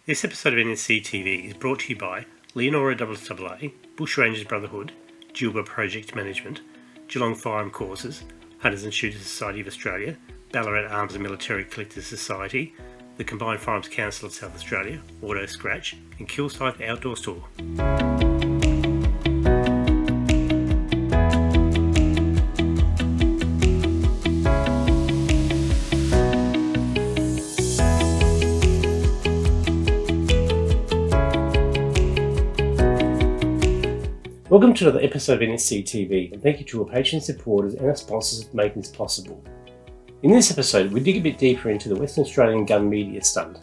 This episode of NSCTV is brought to you by Leonora WAA, Bushrangers Brotherhood, Gilba Project Management, Geelong Firearm Courses, Hunters and Shooters Society of Australia, Ballarat Arms and Military Collectors Society, the Combined Firearms Council of South Australia, Auto Scratch, and Killside Outdoor Store. Welcome to another episode of NSCTV, and thank you to our patrons, supporters and our sponsors for making this possible. In this episode, we dig a bit deeper into the Western Australian gun media stunt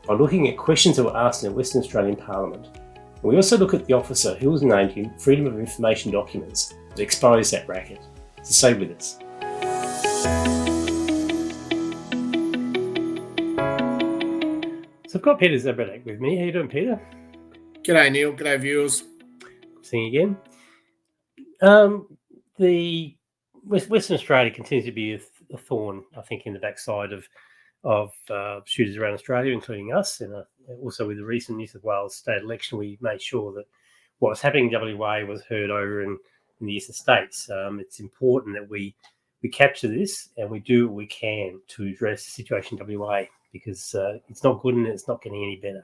by looking at questions that were asked in the Western Australian Parliament. And we also look at the officer who was named in Freedom of Information documents that exposed that racket. So stay with us. So I've got Peter Zabradak with me. How you doing, Peter? G'day, Neil. G'day, viewers. Seeing again. The Western Australia continues to be a thorn, I think, in the backside of shooters around Australia, including us. And also with the recent New South Wales state election, we made sure that what was happening in WA was heard over in the eastern states. It's important that we capture this and we do what we can to address the situation in WA, because it's not good and it's not getting any better.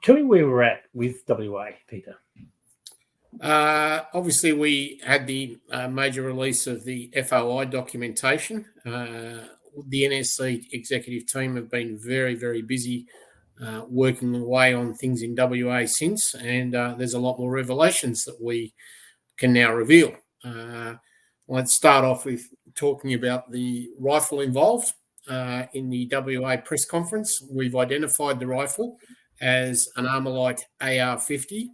Tell me where we're at with WA, Peter. Obviously, we had the major release of the FOI documentation. The NSC executive team have been very, very busy working away on things in WA since, and there's a lot more revelations that we can now reveal. Let's start off with talking about the rifle involved in the WA press conference. We've identified the rifle as an Armalite AR-50.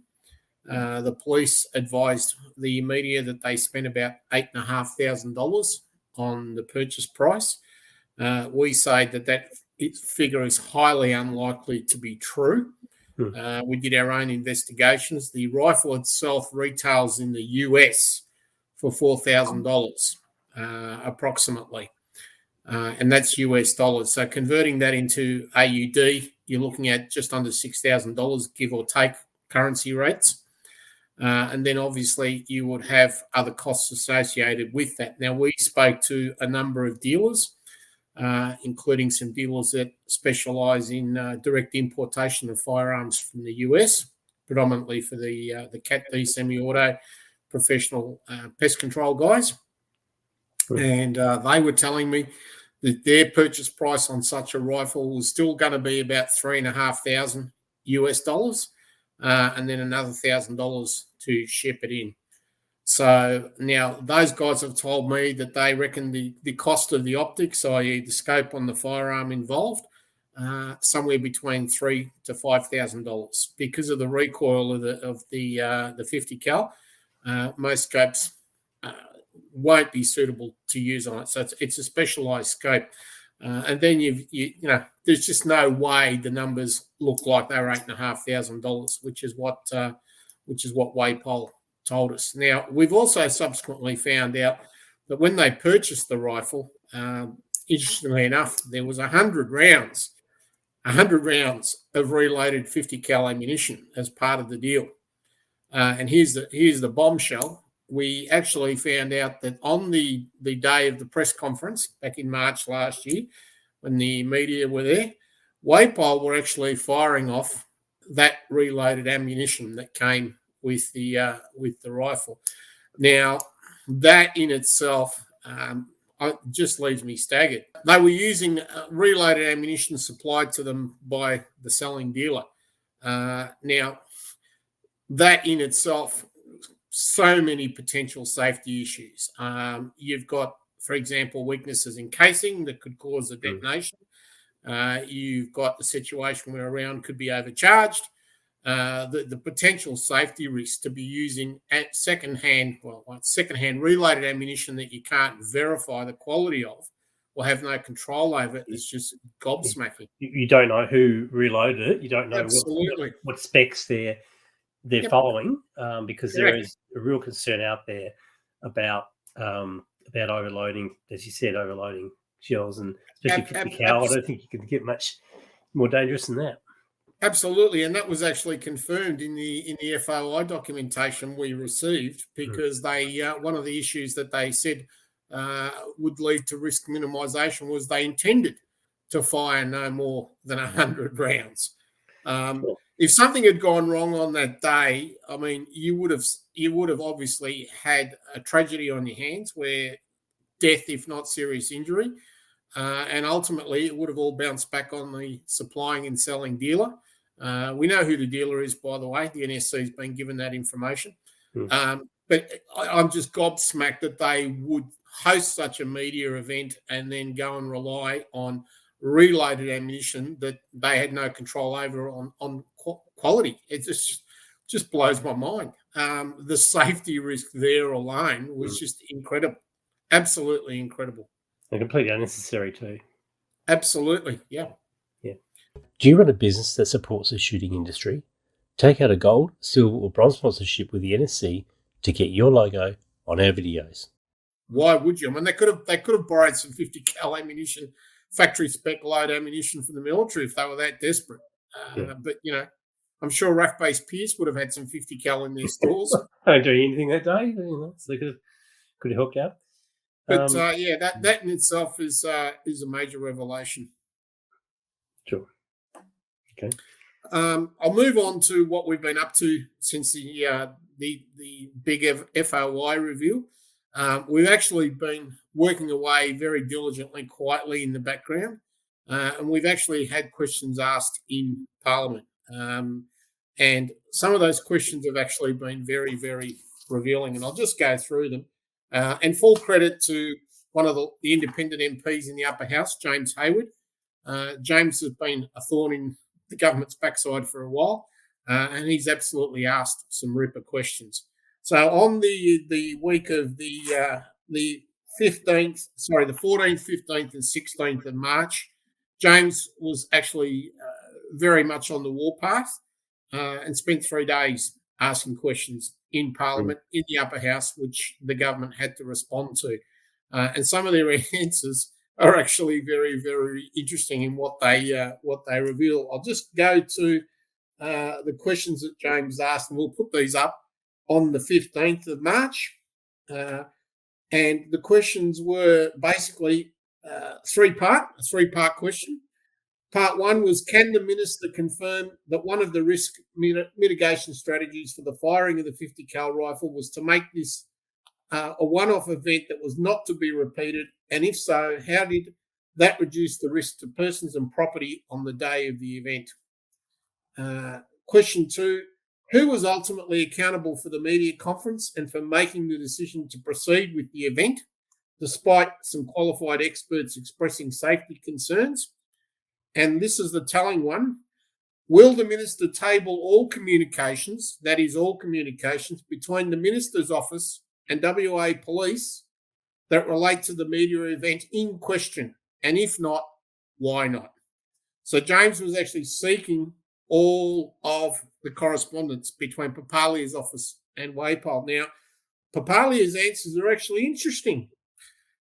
The police advised the media that they spent about $8,500 on the purchase price. We say that figure is highly unlikely to be true. We did our own investigations. The rifle itself retails in the US for $4,000 approximately, and that's US dollars. So converting that into AUD, you're looking at just under $6,000, give or take currency rates. And then obviously you would have other costs associated with that. Now, we spoke to a number of dealers, including some dealers that specialise in direct importation of firearms from the US, predominantly for the Cat D semi-auto professional pest control guys. And they were telling me that their purchase price on such a rifle was still going to be about $3,500 US dollars. And then another $1,000 to ship it in. So now those guys have told me that they reckon the cost of the optics, i.e. the scope on the firearm involved, somewhere between $3,000 to $5,000 because of the recoil of the 50 cal. Most scopes won't be suitable to use on it, so it's a specialised scope. And then you know, there's just no way the numbers look like they were $8,500, which is what WAPol told us. Now, we've also subsequently found out that when they purchased the rifle, interestingly enough, there was 100 rounds of reloaded 50 cal ammunition as part of the deal. And here's the bombshell. We actually found out that on the day of the press conference back in March last year, when the media were there, WAPol were actually firing off that reloaded ammunition that came with the rifle. Now, that in itself just leaves me staggered. They were using reloaded ammunition supplied to them by the selling dealer. Now, that in itself, so many potential safety issues. You've got, for example, weaknesses in casing that could cause a detonation. You've got the situation where a round could be overcharged. The potential safety risk to be using at secondhand reloaded ammunition that you can't verify the quality of or have no control over it is just gobsmacking. You don't know who reloaded it. You don't know what specs they're following, because there is a real concern out there about overloading, as you said, overloading shells, and especially 50 cal. I don't think you can get much more dangerous than that. Absolutely, and that was actually confirmed in the FOI documentation we received, because they one of the issues that they said would lead to risk minimisation was they intended to fire no more than 100 rounds. If something had gone wrong on that day, I mean, you would have obviously had a tragedy on your hands, where death, if not serious injury, and ultimately it would have all bounced back on the supplying and selling dealer. We know who the dealer is, by the way. The NSC has been given that information. But I'm just gobsmacked that they would host such a media event and then go and rely on reloaded ammunition that they had no control over on quality. It just blows my mind. The safety risk there alone was just incredible. Absolutely incredible. And completely unnecessary too. Absolutely, yeah. Do you run a business that supports the shooting industry? Take out a gold, silver or bronze sponsorship with the NSC to get your logo on our videos. Why would you? I mean, they could have borrowed some 50 cal ammunition, factory spec load ammunition from the military if they were that desperate. But, I'm sure RAF-based Pierce would have had some 50 cal in their stores. I don't do anything that day, so they could have hooked up. But that in itself is a major revelation. Sure. Okay. I'll move on to what we've been up to since the big FOI review. We've actually been working away very diligently, quietly in the background, and we've actually had questions asked in Parliament. And some of those questions have actually been very, very revealing, and I'll just go through them. And full credit to one of the independent MPs in the upper house, James Hayward. James has been a thorn in the government's backside for a while, and he's absolutely asked some ripper questions. So on the week of the 14th, 15th, and 16th of March, James was actually very much on the warpath and spent 3 days asking questions in Parliament, in the upper house, which the government had to respond to. And some of their answers are actually very, very interesting in what they reveal. I'll just go to the questions that James asked, and we'll put these up on the 15th of March. And the questions were basically a three-part question. Part one was, can the minister confirm that one of the risk mitigation strategies for the firing of the 50 cal rifle was to make this a one-off event that was not to be repeated? And if so, how did that reduce the risk to persons and property on the day of the event? Question two, who was ultimately accountable for the media conference and for making the decision to proceed with the event, despite some qualified experts expressing safety concerns? And this is the telling one. Will the minister table all communications, that is all communications, between the minister's office and WA Police that relate to the media event in question? And if not, why not? So James was actually seeking all of the correspondence between Papalia's office and WAPol. Now, Papalia's answers are actually interesting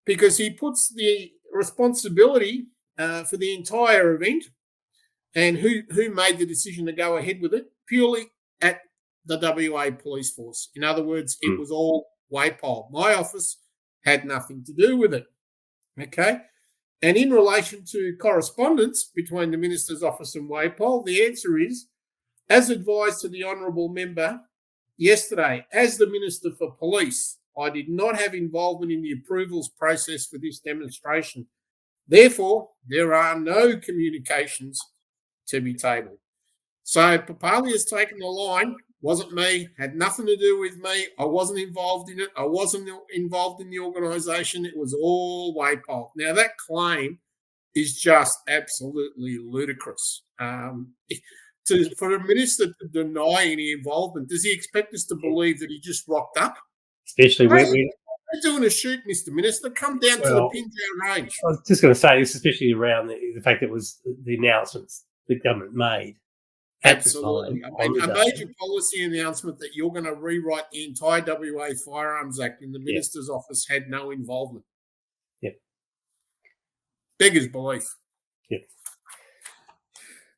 because he puts the responsibility for the entire event and who made the decision to go ahead with it purely at the WA Police Force. In other words, it was all WAPol. My office had nothing to do with it. Okay? And in relation to correspondence between the Minister's Office and WAPol, the answer is, as advised to the Honourable Member yesterday, as the Minister for Police, I did not have involvement in the approvals process for this demonstration. Therefore, there are no communications to be tabled. So Papalia's taken the line. Wasn't me, had nothing to do with me. I wasn't involved in it. I wasn't involved in the organisation. It was all WAPol. Now, that claim is just absolutely ludicrous. For a minister to deny any involvement, does he expect us to believe that he just rocked up? Especially when we're doing a shoot, Mr. Minister. Come down to the Pinto Range. I was just going to say this, especially around the fact that it was the announcements the government made. Absolutely. I mean, a major policy announcement that you're going to rewrite the entire WA Firearms Act in the Minister's office had no involvement. Yep. Beggars belief. Yep.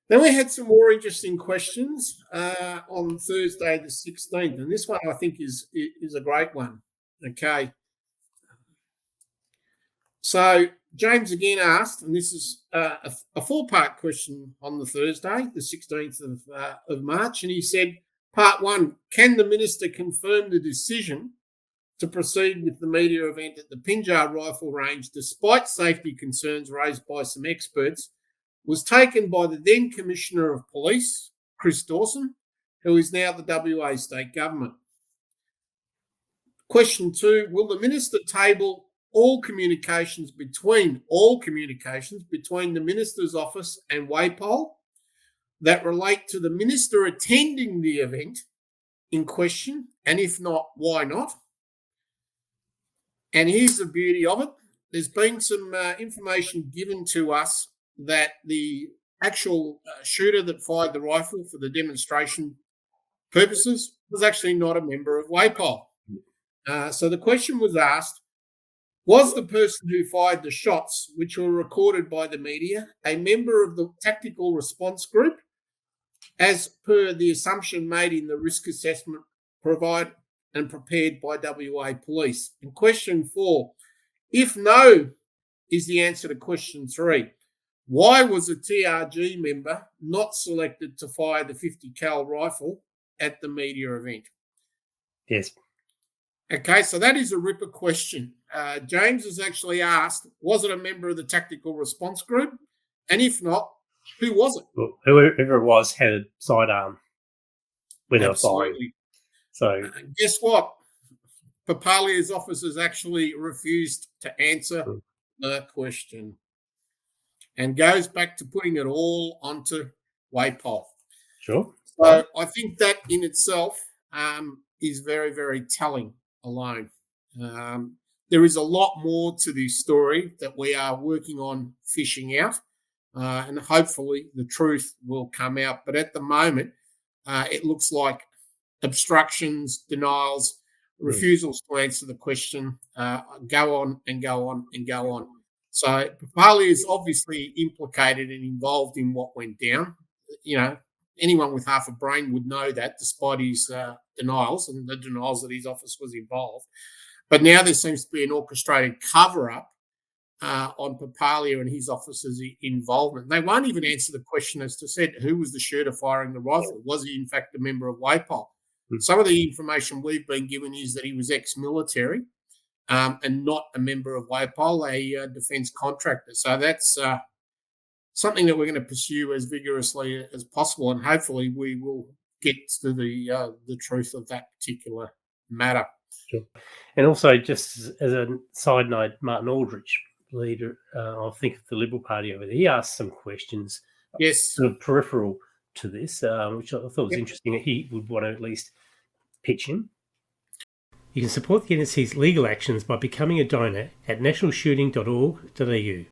Then we had some more interesting questions on Thursday the 16th, and this one I think is a great one. Okay. So James again asked, and this is a 4-part question on the Thursday, the 16th of March, and he said, part 1, can the minister confirm the decision to proceed with the media event at the Pinjar Rifle Range, despite safety concerns raised by some experts, was taken by the then Commissioner of Police, Chris Dawson, who is now the WA State Government? Question 2, will the minister table all communications between the minister's office and WAPol that relate to the minister attending the event in question? And if not, why not? And here's the beauty of it. There's been some information given to us that the actual shooter that fired the rifle for the demonstration purposes was actually not a member of WAPol. So the question was asked, was the person who fired the shots, which were recorded by the media, a member of the tactical response group, as per the assumption made in the risk assessment provided and prepared by WA Police? And question 4, if no is the answer to question 3, why was a TRG member not selected to fire the 50 cal rifle at the media event? Yes. Okay, so that is a ripper question. James has actually asked, was it a member of the tactical response group? And if not, who was it? Well, whoever it was had a sidearm when they were firing. So guess what? Papalia's officers actually refused to answer the question, and goes back to putting it all onto WAPol. Sure. So I think that in itself is very, very telling alone. There is a lot more to this story that we are working on fishing out, and hopefully the truth will come out. But at the moment, it looks like obstructions, denials, refusals to answer the question go on and go on and go on. So Papalia is obviously implicated and involved in what went down. You know, anyone with half a brain would know that, despite his denials and the denials that his office was involved. But now there seems to be an orchestrated cover-up on Papalia and his office's involvement. They won't even answer the question as to said who was the shooter firing the rifle. Was he in fact a member of WAPol? Some of the information we've been given is that he was ex-military and not a member of WAPol, a defence contractor. So that's something that we're going to pursue as vigorously as possible, and hopefully we will get to the truth of that particular matter. Sure. And also, just as a side note, Martin Aldrich, leader, I think of the Liberal Party over there, he asked some questions, yes, sort of peripheral to this, which I thought was interesting. That he would want to at least pitch in. You can support the NSC's legal actions by becoming a donor at nationalshooting.org.au.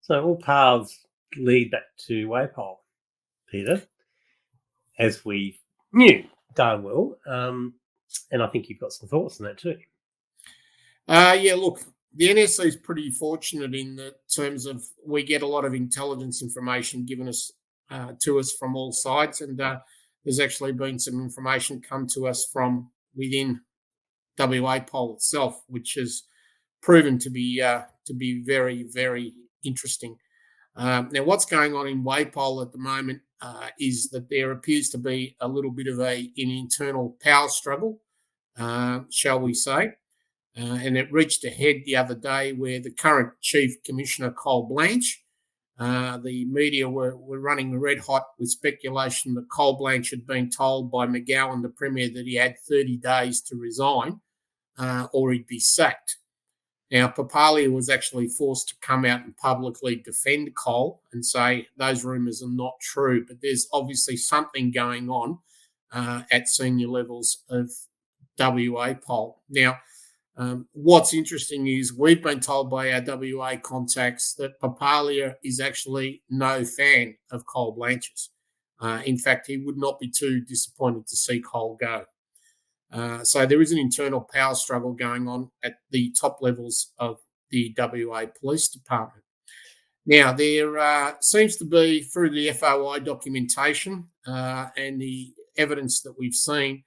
So all paths lead back to WAPol, Peter, as we knew darn well. And I think you've got some thoughts on that too. Yeah, look, the NSC is pretty fortunate in the terms of we get a lot of intelligence information given us to us from all sides, and there's actually been some information come to us from within WAPol itself, which has proven to be very, very interesting. Now, what's going on in WAPol at the moment is that there appears to be a little bit of an internal power struggle, shall we say, and it reached a head the other day where the current Chief Commissioner, Cole Blanche, the media were running red hot with speculation that Cole Blanche had been told by McGowan, the Premier, that he had 30 days to resign or he'd be sacked. Now, Papalia was actually forced to come out and publicly defend Cole and say those rumours are not true, but there's obviously something going on at senior levels of WAPol. Now, what's interesting is we've been told by our WA contacts that Papalia is actually no fan of Cole Blanche's. In fact, he would not be too disappointed to see Cole go. So there is an internal power struggle going on at the top levels of the WA Police Department. Now, there seems to be, through the FOI documentation and the evidence that we've seen,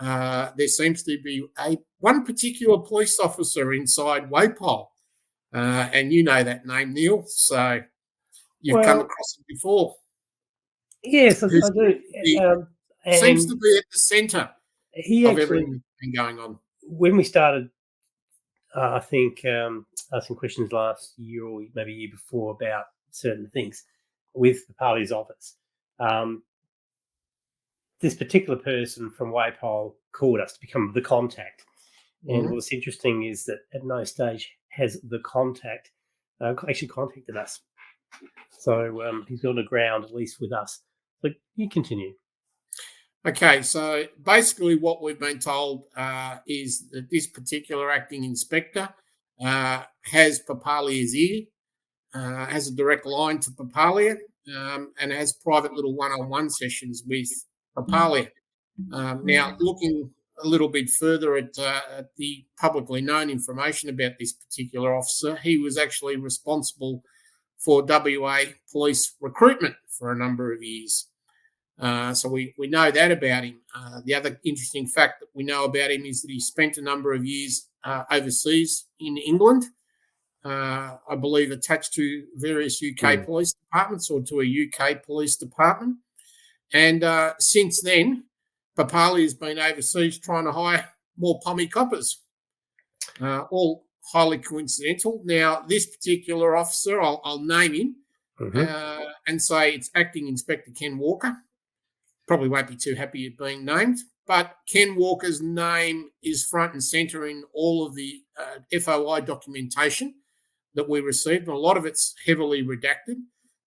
there seems to be one particular police officer inside WAPol. And you know that name, Neil, so you've come across it before. Yes, I do. Seems to be at the centre of everything that's been going on. When we started, I think, asking questions last year or maybe a year before about certain things with Papalia's office, this particular person from WAPol called us to become the contact. And what's interesting is that at no stage has the contact actually contacted us. So he's on the ground, at least with us. But you continue. Okay, so basically what we've been told is that this particular acting inspector has Papalia's ear, has a direct line to Papalia, and has private little one-on-one sessions with Papalia. Now, looking a little bit further at the publicly known information about this particular officer, he was actually responsible for WA police recruitment for a number of years. So we know that about him. The other interesting fact that we know about him is that he spent a number of years overseas in England, I believe attached to various UK police departments or to a UK police department. And since then, Papalia has been overseas trying to hire more pommy coppers, all highly coincidental. Now, this particular officer, I'll name him and say it's Acting Inspector Ken Walker. Probably won't be too happy at being named, but Ken Walker's name is front and centre in all of the FOI documentation that we received, and a lot of it's heavily redacted,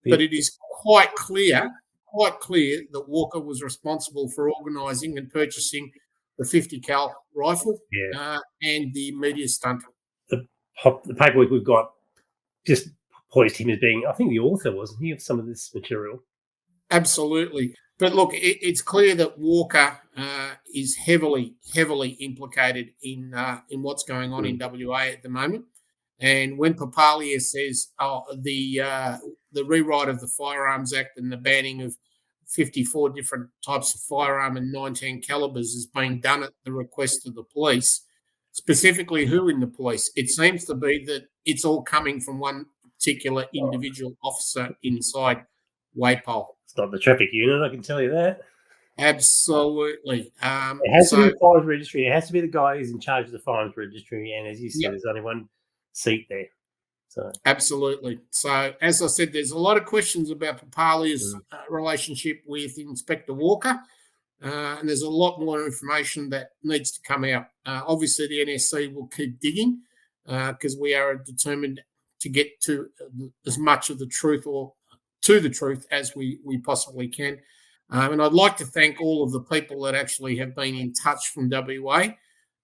but it is quite clear that Walker was responsible for organising and purchasing the 50 cal rifle and the media stunt. The paperwork we've got just points to him as being, I think, the author, wasn't he, of some of this material? Absolutely. But look, it's clear that Walker is heavily implicated in what's going on in WA at the moment. And when Papalia says the rewrite of the Firearms Act and the banning of 54 different types of firearm and 19 calibers is being done at the request of the police, specifically who in the police? It seems to be that it's all coming from one particular individual officer inside WAPol. It's not the traffic unit, I can tell you that. Absolutely. It has to be the firearms registry. It has to be the guy who's in charge of the firearms registry. And as you said, there's only one seat there. So absolutely. So as I said, there's a lot of questions about Papalia's relationship with Inspector Walker. And there's a lot more information that needs to come out. Obviously, the NSC will keep digging because we are determined to get to as much of the truth or to the truth as we possibly can. And I'd like to thank all of the people that actually have been in touch from WA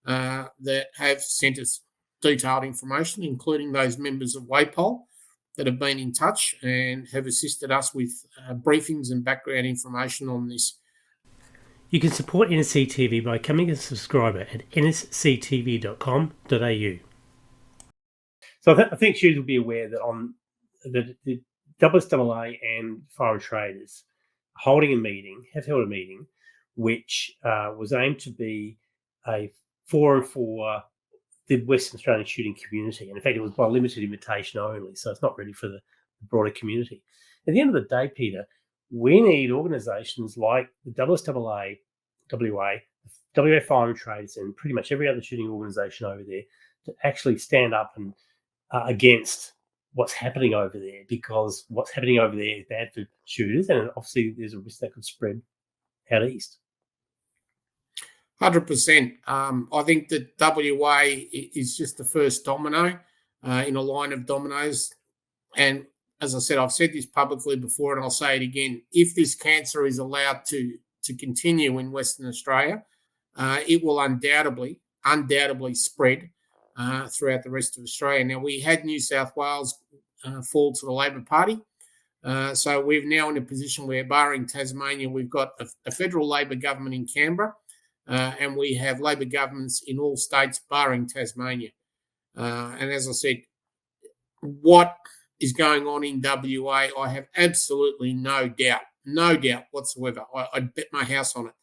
that have sent us detailed information, including those members of WAPol that have been in touch and have assisted us with briefings and background information on this. You can support NSCTV by becoming a subscriber at nsctv.com.au. So I think students will be aware that on the WAA and foreign traders have held a meeting which was aimed to be a forum for the Western Australian shooting community. And in fact, it was by limited invitation only, so it's not ready for the broader community. At the end of the day, Peter, we need organisations like the WAA, WA Foreign Traders, and pretty much every other shooting organisation over there to actually stand up and against what's happening over there, because what's happening over there is bad for shooters, and obviously there's a risk that could spread out east. 100%. I think that WA is just the first domino in a line of dominoes. And as I said, I've said this publicly before, and I'll say it again. If this cancer is allowed to continue in Western Australia, it will undoubtedly spread throughout the rest of Australia. Now, we had New South Wales fall to the Labor Party. So we're now in a position where, barring Tasmania, we've got a federal Labor government in Canberra, and we have Labor governments in all states barring Tasmania. And as I said, what is going on in WA, I have absolutely no doubt whatsoever. I'd bet my house on it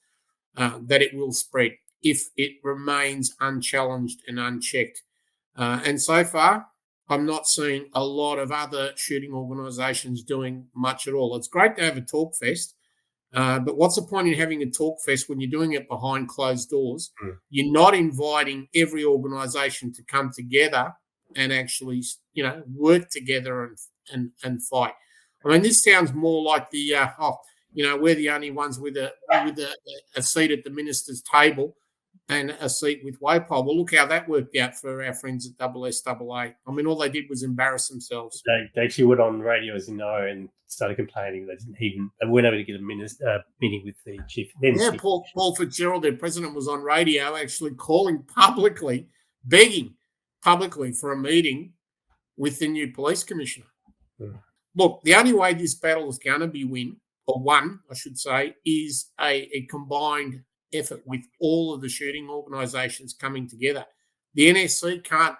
that it will spread if it remains unchallenged and unchecked. And so far, I'm not seeing a lot of other shooting organisations doing much at all. It's great to have a talk fest, but what's the point in having a talk fest when you're doing it behind closed doors? You're not inviting every organisation to come together and actually, work together and fight. I mean, this sounds more like the, we're the only ones with a seat at the minister's table and a seat with WAPol. Well, look how that worked out for our friends at SSAA. I mean, all they did was embarrass themselves. They actually went on radio, as you know, and started complaining. They weren't able to get a meeting with the chief. Paul Fitzgerald, their president, was on radio actually calling publicly, begging publicly for a meeting with the new police commissioner. Look, the only way this battle is going to be won, I should say, is a combined effort with all of the shooting organisations coming together. The NSC can't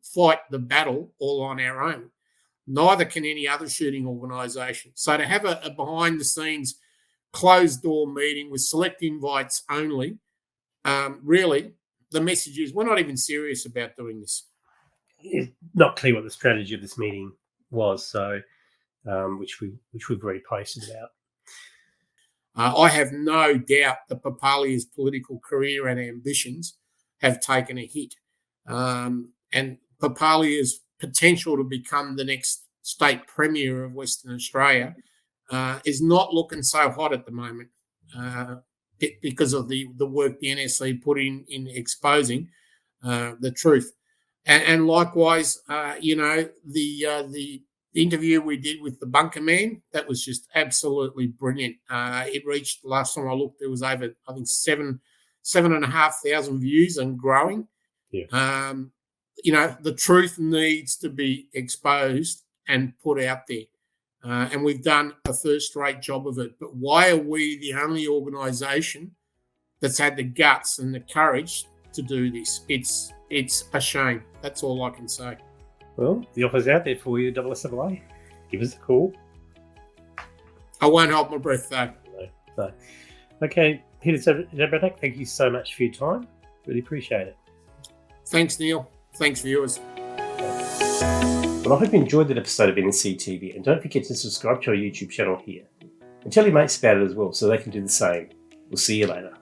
fight the battle all on our own. Neither can any other shooting organisation. So to have a behind-the-scenes closed-door meeting with select invites only, really, the message is we're not even serious about doing this. It's not clear what the strategy of this meeting was, so which we've already posted about. I have no doubt that Papalia's political career and ambitions have taken a hit. And Papalia's potential to become the next state premier of Western Australia is not looking so hot at the moment because of the work the NSC put in exposing the truth. And likewise, the interview we did with the bunker man, that was just absolutely brilliant. It reached, last time I looked, there was over, I think, 7,500 views and growing. Yeah. The truth needs to be exposed and put out there. And we've done a first-rate job of it. But why are we the only organisation that's had the guts and the courage to do this? It's a shame. That's all I can say. Well, the offer's out there for you, SSAA. Give us a call. I won't hold my breath, though. No. Okay, Peter Zabradak, thank you so much for your time. Really appreciate it. Thanks, Neil. Thanks, viewers. Well, I hope you enjoyed that episode of NSCTV, and don't forget to subscribe to our YouTube channel here. And tell your mates about it as well so they can do the same. We'll see you later.